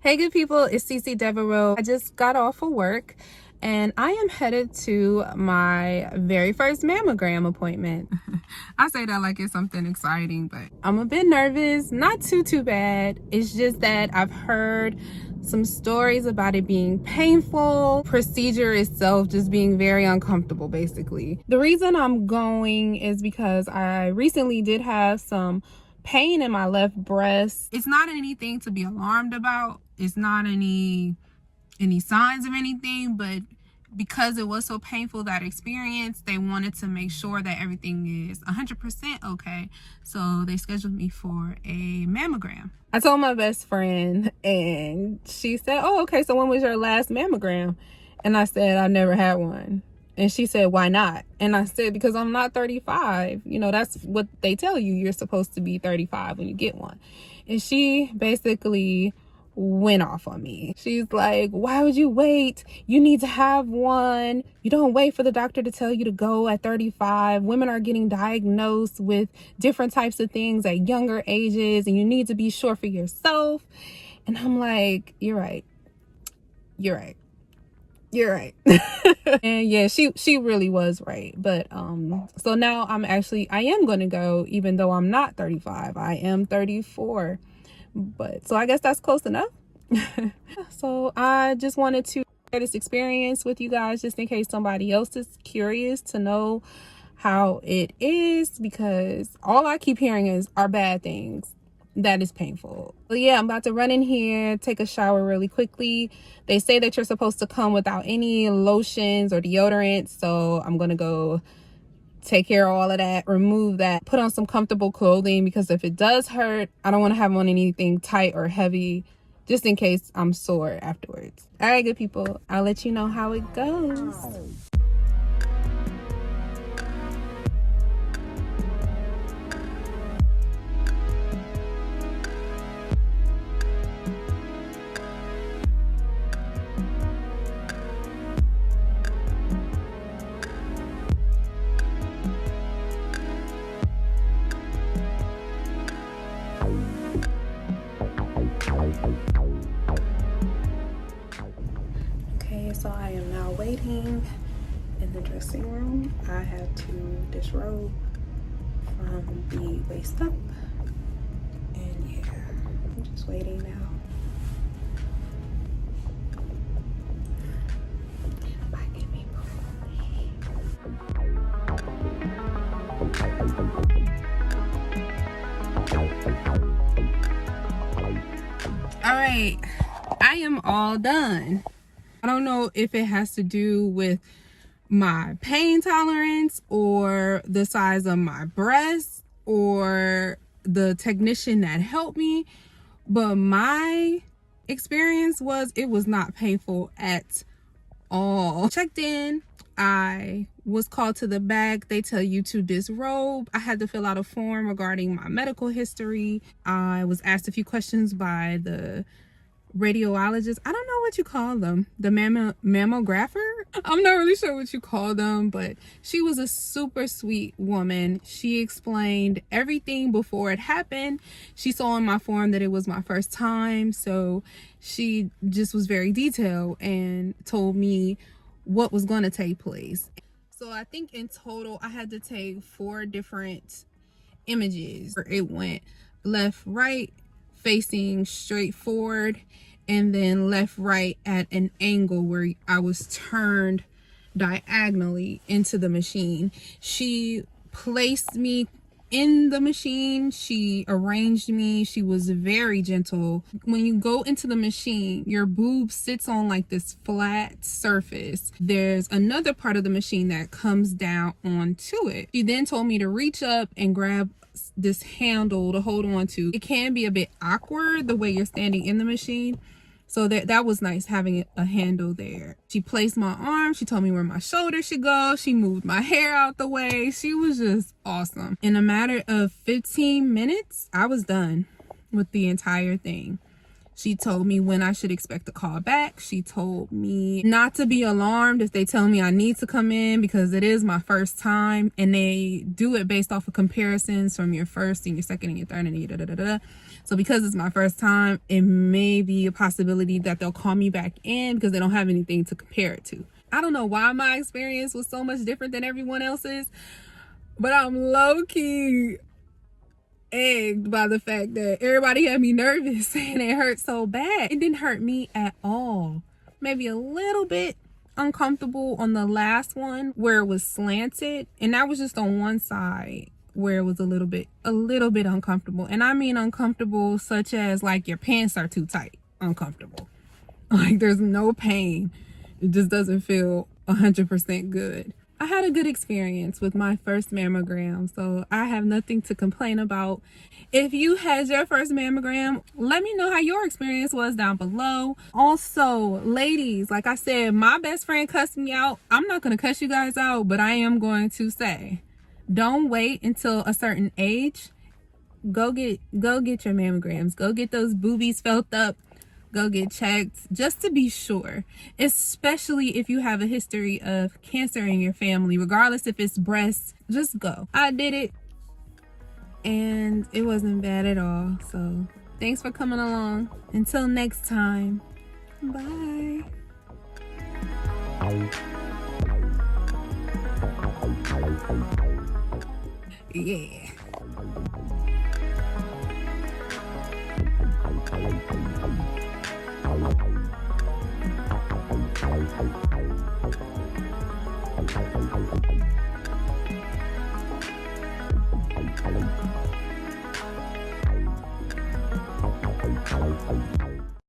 Hey good people, it's Devereaux. I just got off of work and I am headed to my very first mammogram appointment. I say that like it's something exciting, but I'm a bit nervous. Not too bad. It's just that I've heard some stories about it being painful, procedure itself just being very uncomfortable basically. The reason I'm going is because I recently did have some pain in my left breast. It's not anything to be alarmed about. It's not any signs of anything, but because it was so painful, that experience, they wanted to make sure that everything is 100% okay. So they scheduled me for a mammogram. I told my best friend and she said, oh, okay, so when was your last mammogram? And I said, I never had one. And she said, why not? And I said, because I'm not 35. You know, that's what they tell you. You're supposed to be 35 when you get one. And she basically went off on me. She's like, why would you wait? You need to have one. You don't wait for the doctor to tell you to go at 35. Women are getting diagnosed with different types of things at younger ages, and you need to be sure for yourself. And I'm like, you're right. You're right. You're right. And yeah, she really was right. But so now I am going to go, even though I'm not 35. I am 34. But so I guess that's close enough. So I just wanted to share this experience with you guys, just in case somebody else is curious to know how it is, because all I keep hearing are bad things. That is painful. But yeah, I'm about to run in here, take a shower really quickly. They say that you're supposed to come without any lotions or deodorant, so I'm gonna go take care of all of that, remove that, put on some comfortable clothing, because if it does hurt, I don't want to have on anything tight or heavy, just in case I'm sore afterwards. All right, good people, I'll let you know how it goes. Okay, so I am now waiting in the dressing room. I had to disrobe from the waist up, and yeah, I'm just waiting now. Bye, good people. All right, I am all done. I don't know if it has to do with my pain tolerance or the size of my breast or the technician that helped me, but my experience was it was not painful at all. Checked in, I was called to the back. They tell you to disrobe. I had to fill out a form regarding my medical history. I was asked a few questions by the radiologist. I don't know what you call them, the mammographer. I'm not really sure what you call them, but she was a super sweet woman. She explained everything before it happened. She saw in my form that it was my first time, so she just was very detailed and told me what was going to take place. So I think in total I had to take 4 different images. It went left, right, facing straight forward, and then left, right at an angle where I was turned diagonally into the machine. She placed me in the machine. She arranged me. She was very gentle. When you go into the machine, your boob sits on like this flat surface. There's another part of the machine that comes down onto it. She then told me to reach up and grab this handle to hold on to. It can be a bit awkward the way you're standing in the machine, so that was nice having a handle there. She placed my arm. She told me where my shoulder should go. She moved my hair out the way. She was just awesome. In a matter of 15 minutes, I was done with the entire thing. She told me when I should expect a call back. She told me not to be alarmed if they tell me I need to come in, because it is my first time, and they do it based off of comparisons from your first and your second and your third and your da-da-da-da. So because it's my first time, it may be a possibility that they'll call me back in because they don't have anything to compare it to. I don't know why my experience was so much different than everyone else's, but I'm low-key egged by the fact that everybody had me nervous and it hurt so bad. It didn't hurt me at all. Maybe a little bit uncomfortable on the last one where it was slanted, and that was just on one side where it was a little bit uncomfortable. And I mean uncomfortable such as like your pants are too tight uncomfortable. Like there's no pain. It just doesn't feel 100% good. I had a good experience with my first mammogram, so I have nothing to complain about. If you had your first mammogram, let me know how your experience was down below. Also, ladies, like I said, my best friend cussed me out. I'm not going to cuss you guys out, but I am going to say, don't wait until a certain age. Go get your mammograms. Go get those boobies felt up. Go get checked just to be sure, especially if you have a history of cancer in your family, regardless if it's breast. Just go. I did it and it wasn't bad at all. So thanks for coming along. Until next time, bye. Yeah. Thank you.